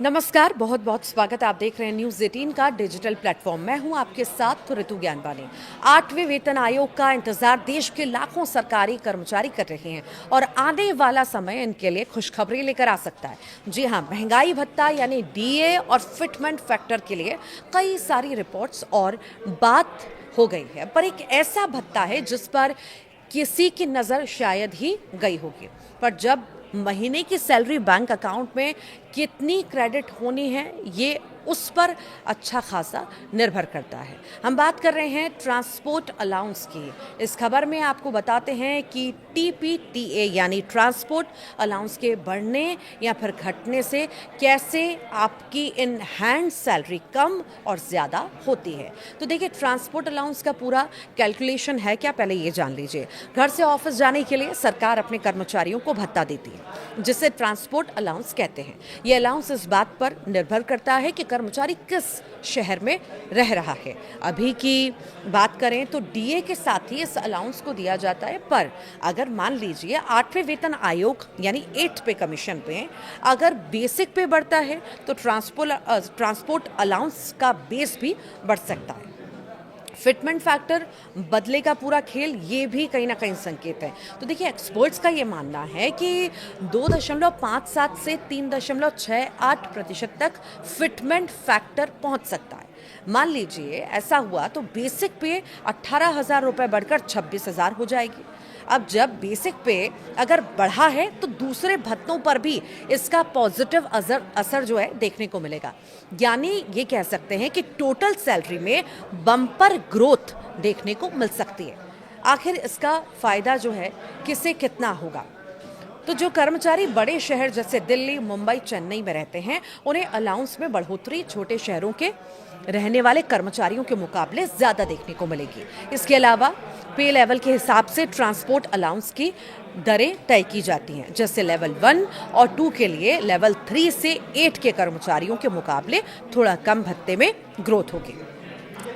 नमस्कार, बहुत बहुत स्वागत है। आप देख रहे हैं न्यूज़ 18 का डिजिटल प्लेटफॉर्म। मैं हूं आपके साथ ऋतु ज्ञानवानी। 8वें वेतन आयोग का इंतजार देश के लाखों सरकारी कर्मचारी कर रहे हैं और आने वाला समय इनके लिए खुशखबरी लेकर आ सकता है। जी हां, महंगाई भत्ता यानी डीए और फिटमेंट फैक्टर के लिए कई सारी रिपोर्ट्स और बात हो गई है, पर एक ऐसा भत्ता है जिस पर किसी की नज़र शायद ही गई होगी। पर जब महीने की सैलरी बैंक अकाउंट में कितनी क्रेडिट होनी है, ये उस पर अच्छा खासा निर्भर करता है। हम बात कर रहे हैं ट्रांसपोर्ट अलाउंस की। इस खबर में आपको बताते हैं कि टीपीटीए यानी ट्रांसपोर्ट अलाउंस के बढ़ने या फिर घटने से कैसे आपकी इन हैंड सैलरी कम और ज़्यादा होती है। तो देखिए, ट्रांसपोर्ट अलाउंस का पूरा कैलकुलेशन है क्या, पहले ये जान लीजिए। घर से ऑफिस जाने के लिए सरकार अपने कर्मचारियों को भत्ता देती है, जिसे ट्रांसपोर्ट अलाउंस कहते हैं। ये अलाउंस इस बात पर निर्भर करता है कि कर्मचारी किस शहर में रह रहा है। अभी की बात करें तो डीए के साथ ही इस अलाउंस को दिया जाता है, पर अगर मान लीजिए 8वें वेतन आयोग यानी 8 पे कमीशन पे अगर बेसिक पे बढ़ता है तो ट्रांसपोर्ट अलाउंस का बेस भी बढ़ सकता है। फिटमेंट फैक्टर बदले का पूरा खेल, ये भी कहीं ना कहीं संकेत है। तो देखिए, एक्सपर्ट्स का ये मानना है कि 2.57 से 3.68% तक फिटमेंट फैक्टर पहुंच सकता है। मान लीजिए ऐसा हुआ तो बेसिक पे 18,000 रुपये बढ़कर 26,000 हो जाएगी। अब जब बेसिक पे अगर बढ़ा है तो दूसरे भत्तों पर भी इसका पॉजिटिव असर जो है देखने को मिलेगा। यानी ये कह सकते हैं कि टोटल सैलरी में बम्पर ग्रोथ देखने को मिल सकती है। आखिर इसका फायदा जो है किसे कितना होगा? तो जो कर्मचारी बड़े शहर जैसे दिल्ली, मुंबई, चेन्नई में रहते हैं, उन्हें अलाउंस में बढ़ोतरी छोटे शहरों के रहने वाले कर्मचारियों के मुकाबले ज़्यादा देखने को मिलेगी। इसके अलावा पे लेवल के हिसाब से ट्रांसपोर्ट अलाउंस की दरें तय की जाती हैं, जैसे लेवल 1 और 2 के लिए लेवल 3 से 8 के कर्मचारियों के मुकाबले थोड़ा कम भत्ते में ग्रोथ होगी।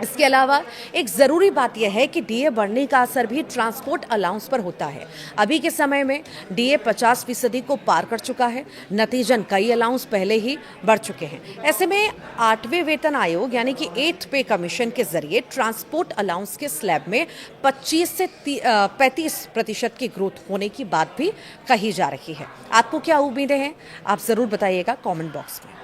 इसके अलावा एक ज़रूरी बात यह है कि डीए बढ़ने का असर भी ट्रांसपोर्ट अलाउंस पर होता है। अभी के समय में डीए 50% को पार कर चुका है, नतीजन कई अलाउंस पहले ही बढ़ चुके हैं। ऐसे में 8वें वेतन आयोग यानी कि 8 पे कमीशन के जरिए ट्रांसपोर्ट अलाउंस के स्लैब में 25 से 35% की ग्रोथ होने की बात भी कही जा रही है। आपको क्या उम्मीदें हैं, आप ज़रूर बताइएगा कॉमेंट बॉक्स में।